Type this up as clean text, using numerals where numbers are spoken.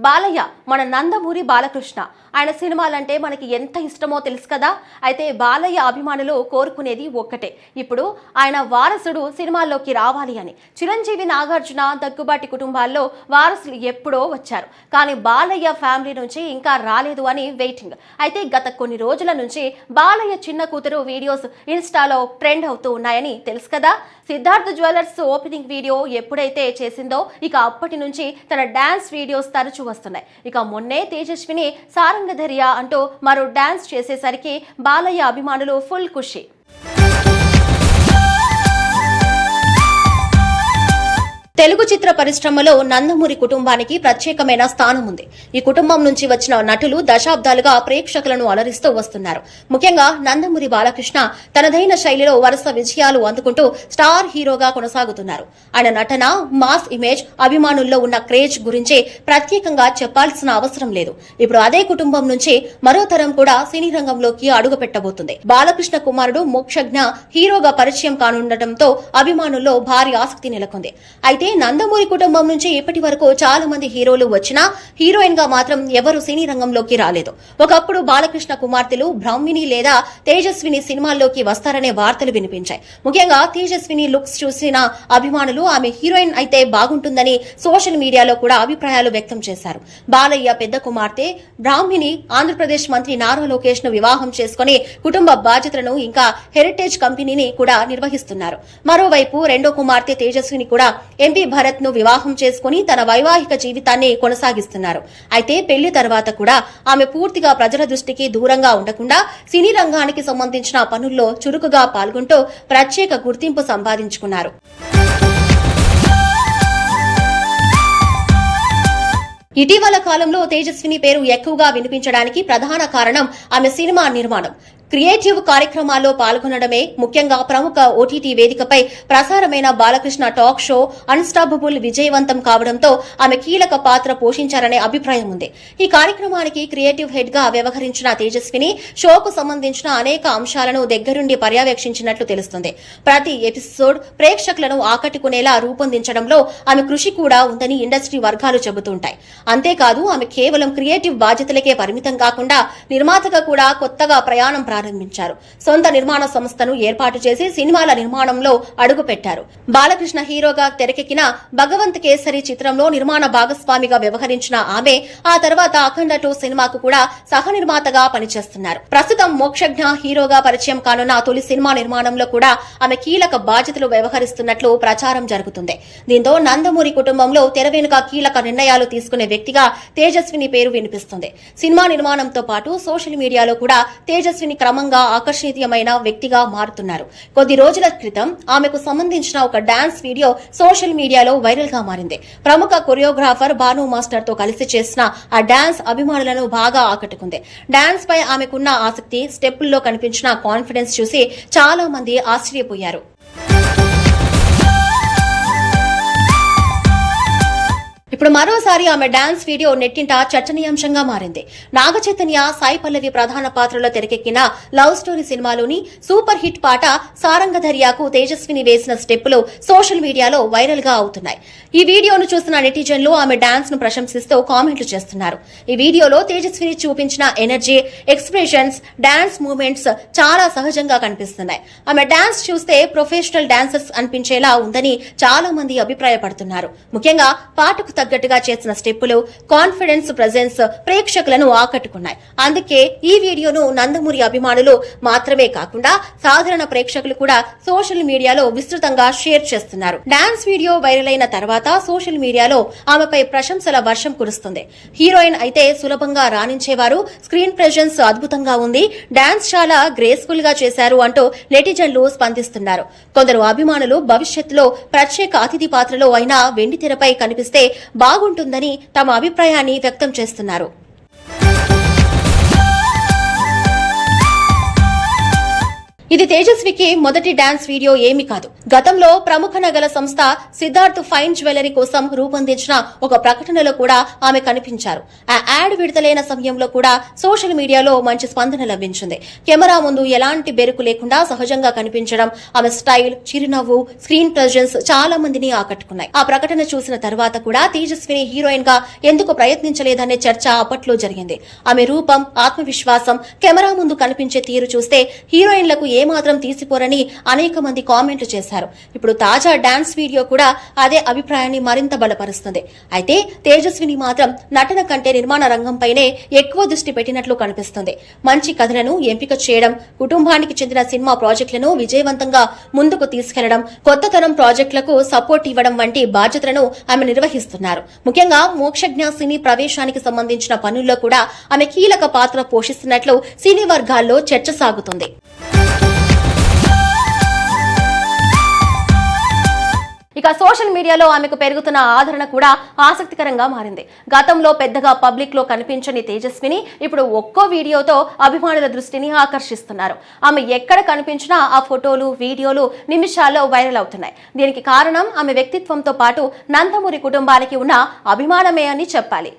బాలయ్య మన నందమూరి బాలకృష్ణ ఆయన సినిమాలంటే మనకి ఎంత ఇష్టమో తెలుసు కదా. అయితే బాలయ్య అభిమానులు కోరుకునేది ఒక్కటే, ఇప్పుడు ఆయన వారసుడు సినిమాల్లోకి రావాలి అని. చిరంజీవి, నాగార్జున, దగ్గుబాటి కుటుంబాల్లో వారసులు ఎప్పుడో వచ్చారు, కానీ బాలయ్య ఫ్యామిలీ నుంచి ఇంకా రాలేదు అని వెయిటింగ్. అయితే గత కొన్ని రోజుల నుంచి బాలయ్య చిన్న కూతురు వీడియోస్ ఇన్స్టాలో ట్రెండ్ అవుతూ ఉన్నాయని తెలుసు కదా. సిద్ధార్థ జ్యువెలర్స్ ఓపెనింగ్ వీడియో ఎప్పుడైతే చేసిందో ఇక అప్పటి నుంచి తన డాన్స్ వీడియోస్ తరచూ వస్తున్నాయి. ఇక మొన్నే తేజస్విని సారంగధరియా అంటూ మరో డాన్స్ చేసేసరికి బాలయ్య అభిమానులు ఫుల్ ఖుషి. తెలుగు చిత్ర పరిశ్రమలో నందమూరి కుటుంబానికి ప్రత్యేకమైన స్థానం ఉంది. ఈ కుటుంబం నుంచి వచ్చిన నటులు దశాబ్దాలుగా ప్రేక్షకులను అలరిస్తూ వస్తున్నారు. ముఖ్యంగా నందమూరి బాలకృష్ణ తనదైన శైలిలో వరుస విజయాలు అందుకుంటూ స్టార్ హీరోగా కొనసాగుతున్నారు. ఆయన నటన, మాస్ ఇమేజ్, అభిమానుల్లో ఉన్న క్రేజ్ గురించి ప్రత్యేకంగా చెప్పాల్సిన అవసరం లేదు. ఇప్పుడు అదే కుటుంబం నుంచి మరో తరం కూడా సినీ రంగంలోకి అడుగు పెట్టబోతుంది. బాలకృష్ణ కుమారుడు మోక్షజ్ఞ హీరోగా పరిచయం కానుండటంతో అభిమానుల్లో భారీ ఆసక్తి నెలకొంది. అయితే నందమూరి కుటుంబం నుంచి ఇప్పటి వరకు చాలా మంది హీరోలు వచ్చినా హీరోయిన్ గా మాత్రం ఎవరు సినీ రంగంలోకి రాలేదు. ఒకప్పుడు బాలకృష్ణ కుమార్తెలు బ్రాహ్మిణి లేదా తేజస్విని సినిమాల్లోకి వస్తారనే వార్తలు వినిపించాయి. ముఖ్యంగా తేజస్విని లుక్స్ చూసిన అభిమానులు ఆమె హీరోయిన్ అయితే బాగుంటుందని సోషల్ మీడియాలో కూడా అభిప్రాయాలు వ్యక్తం చేశారు. బాలయ్య పెద్ద కుమార్తె బ్రాహ్మిణి ఆంధ్రప్రదేశ్ మంత్రి నారా లోకేష్ ను వివాహం చేసుకుని కుటుంబ బాధ్యతలను ఇంకా హెరిటేజ్ కంపెనీని కూడా నిర్వహిస్తున్నారు. మరోవైపు రెండో కుమార్తె తేజస్విని కూడా ఎంపీ భరత్ ను వివాహం చేసుకుని తన వైవాహిక జీవితాన్ని కొనసాగిస్తున్నారు. అయితే పెళ్లి తర్వాత కూడా ఆమె పూర్తిగా ప్రజల దృష్టికి దూరంగా ఉండకుండా సినీ రంగానికి సంబంధించిన పనుల్లో చురుకుగా పాల్గొంటూ ప్రత్యేక గుర్తింపు సంపాదించుకున్నారు. ఇటీవల కాలంలో తేజస్విని పేరు ఎక్కువగా వినిపించడానికి ప్రధాన కారణం ఆమె సినిమా నిర్మాణం. క్రియేటివ్ కార్యక్రమాల్లో పాల్గొనడమే. ముఖ్యంగా ప్రముఖ ఓటీటీ వేదికపై ప్రసారమైన బాలకృష్ణ టాక్ షో అన్స్టాపబుల్ విజయవంతం కావడంతో ఆమె కీలక పాత్ర పోషించారనే అభిప్రాయం ఉంది. ఈ కార్యక్రమానికి క్రియేటివ్ హెడ్ గా వ్యవహరించిన తేజస్విని షోకు సంబంధించిన అనేక అంశాలను దగ్గరుండి పర్యవేక్షించినట్లు తెలుస్తుంది. ప్రతి ఎపిసోడ్ ప్రేక్షకులను ఆకట్టుకునేలా రూపొందించడంలో ఆమె కృషి కూడా ఉందని ఇండస్ట్రీ వర్గాలు చెబుతుంటాయి. అంతేకాదు ఆమె కేవలం క్రియేటివ్ బాధ్యతలకే పరిమితం కాకుండా నిర్మాతగా కూడా కొత్తగా ప్రయాణం ప్రారంభించారు. సొంత నిర్మాణ సంస్థను ఏర్పాటు చేసి సినిమాల నిర్మాణంలో అడుగుపెట్టారు. బాలకృష్ణ హీరోగా తెరకెక్కిన భగవంత్ కేసరి చిత్రంలో నిర్మాణ భాగస్వామిగా వ్యవహరించిన ఆమె ఆ తర్వాత అఖండ 2 సినిమాకు కూడా సహ నిర్మాతగా పనిచేస్తున్నారు. ప్రస్తుతం మోక్షజ్ఞ హీరోగా పరిచయం కానున్న తొలి సినిమా నిర్మాణంలో కూడా ఆమె కీలక బాధ్యతలు వ్యవహరిస్తున్నట్లు ప్రచారం జరుగుతుంది. దీంతో నందమూరి కుటుంబంలో తెర వెనుక కీలక నిర్ణయాలు తీసుకునే వ్యక్తిగా తేజస్విని పేరు వినిపిస్తుంది. సినిమా నిర్మాణంతో పాటు సోషల్ మీడియాలో కూడా తేజస్విని క్రమంగా ఆకర్షణీయమైన వ్యక్తిగా మారుతున్నారు. కొద్ది రోజుల క్రితం ఆమెకు సంబంధించిన ఒక డాన్స్ వీడియో సోషల్ మీడియాలో వైరల్ గా మారింది. ప్రముఖ కొరియోగ్రాఫర్ భాను మాస్టర్ తో కలిసి చేసిన ఆ డాన్స్ అభిమానులను బాగా ఆకట్టుకుంది. డాన్స్ పై ఆమెకున్న ఆసక్తి, స్టెప్పుల్లో కనిపించిన కాన్ఫిడెన్స్ చూసి చాలా మంది ఆశ్చర్యపోయారు. ఇప్పుడు మరోసారి ఆమె డాన్స్ వీడియో నెట్టింట చర్చనీయాంశంగా మారింది. నాగ చైతన్య, సాయి పల్లవి ప్రధాన పాత్రలో తెరకెక్కిన లవ్ స్టోరీ సినిమాలోని సూపర్ హిట్ పాట సారంగధరియాకు తేజస్విని వేసిన స్టెప్పులు సోషల్ మీడియాలో వైరల్ గా అవుతున్నాయి. ఈ వీడియోను చూసిన నెటిజన్లు ఆమె డాన్స్ ను ప్రశంసిస్తూ కామెంట్లు చేస్తున్నారు. ఈ వీడియోలో తేజస్విని చూపించిన ఎనర్జీ, ఎక్స్ప్రెషన్స్, డాన్స్ మూవ్మెంట్స్ చాలా సహజంగా కనిపిస్తున్నాయి. ఆమె డాన్స్ చూస్తే ప్రొఫెషనల్ డాన్సర్స్ అనిపించేలా ఉందని చాలా మంది అభిప్రాయపడుతున్నారు. ముఖ్యంగా పాటకు తగ్గట్టుగా చేసిన స్టెప్పులు, కాన్ఫిడెన్స్, ప్రెజెన్స్ ప్రేక్షకులను ఆకట్టుకున్నాయి. అందుకే ఈ వీడియోను నందమూరి అభిమానులు మాత్రమే కాకుండా సాధారణ ప్రేక్షకులు కూడా సోషల్ మీడియాలో విస్తృతంగా షేర్ చేస్తున్నారు. డాన్స్ వీడియో వైరల్ అయిన తర్వాత సోషల్ మీడియాలో ఆమెపై ప్రశంసల వర్షం కురుస్తుంది. హీరోయిన్ అయితే సులభంగా రాణించేవారు, స్క్రీన్ ప్రెజెన్స్ అద్భుతంగా ఉంది, డాన్స్ చాలా గ్రేస్ఫుల్ గా చేశారు అంటూ నెటిజన్లు స్పందిస్తున్నారు. కొందరు అభిమానులు భవిష్యత్తులో ప్రత్యేక అతిథి పాత్రలో అయినా వెండితెరపై కనిపిస్తే బాగుంటుందని తమ అభిప్రాయాన్ని వ్యక్తం చేస్తున్నారు. ఇది తేజస్వికి మొదటి డాన్స్ వీడియో ఏమీ కాదు. గతంలో ప్రముఖ నగల సంస్థ సిద్ధార్థ్ ఫైన్ జ్యువెలరీ కోసం రూపొందించిన ఒక ప్రకటనలో కూడా ఆమె కనిపించారు. ఆ యాడ్ విడుదలైన సమయంలో కూడా సోషల్ మీడియాలో మంచి స్పందన లభించింది. కెమెరా ముందు ఎలాంటి బెరుకు లేకుండా సహజంగా కనిపించడం, ఆమె స్టైల్, చిరునవ్వు, స్క్రీన్ ప్రెజెన్స్ చాలా మందిని ఆకట్టుకున్నాయి. ఆ ప్రకటన చూసిన తర్వాత కూడా తేజస్విని హీరోయిన్ గా ఎందుకు ప్రయత్నించలేదనే చర్చ అప్పట్లో జరిగింది. ఆమె రూపం, ఆత్మవిశ్వాసం, కెమెరా ముందు కనిపించే తీరు చూస్తే హీరోయిన్లకు ఏమాత్రం తీసిపోరని అనేక మంది కామెంట్లు చేశారు. ఇప్పుడు తాజా డాన్స్ వీడియో కూడా అదే అభిప్రాయాన్ని మరింత బలపరుస్తుంది. అయితే తేజస్విని మాత్రం నటన కంటే నిర్మాణ రంగంపైనే ఎక్కువ దృష్టి పెట్టినట్లు కనిపిస్తుంది. మంచి కథలను ఎంపిక చేయడం, కుటుంబానికి చెందిన సినిమా ప్రాజెక్టులను విజయవంతంగా ముందుకు తీసుకెళ్లడం, కొత్త తరం ప్రాజెక్టులకు సపోర్ట్ ఇవ్వడం వంటి బాధ్యతలను ఆమె నిర్వహిస్తున్నారు. ముఖ్యంగా మోక్షజ్ఞ సినీ ప్రవేశానికి సంబంధించిన పనుల్లో కూడా ఆమె కీలక పాత్ర పోషిస్తున్నట్లు సినీ వర్గాల్లో చర్చ సాగుతుంది. ఇక సోషల్ మీడియాలో ఆమెకు పెరుగుతున్న ఆదరణ కూడా ఆసక్తికరంగా మారింది. గతంలో పెద్దగా పబ్లిక్ లో కనిపించని తేజస్విని ఇప్పుడు ఒక్కో వీడియోతో అభిమానుల దృష్టిని ఆకర్షిస్తున్నారు. ఆమె ఎక్కడ కనిపించినా ఆ ఫోటోలు, వీడియోలు నిమిషాల్లో వైరల్ అవుతున్నాయి. దీనికి కారణం ఆమె వ్యక్తిత్వంతో పాటు నందమూరి కుటుంబానికి ఉన్న అభిమానమే అని చెప్పాలి.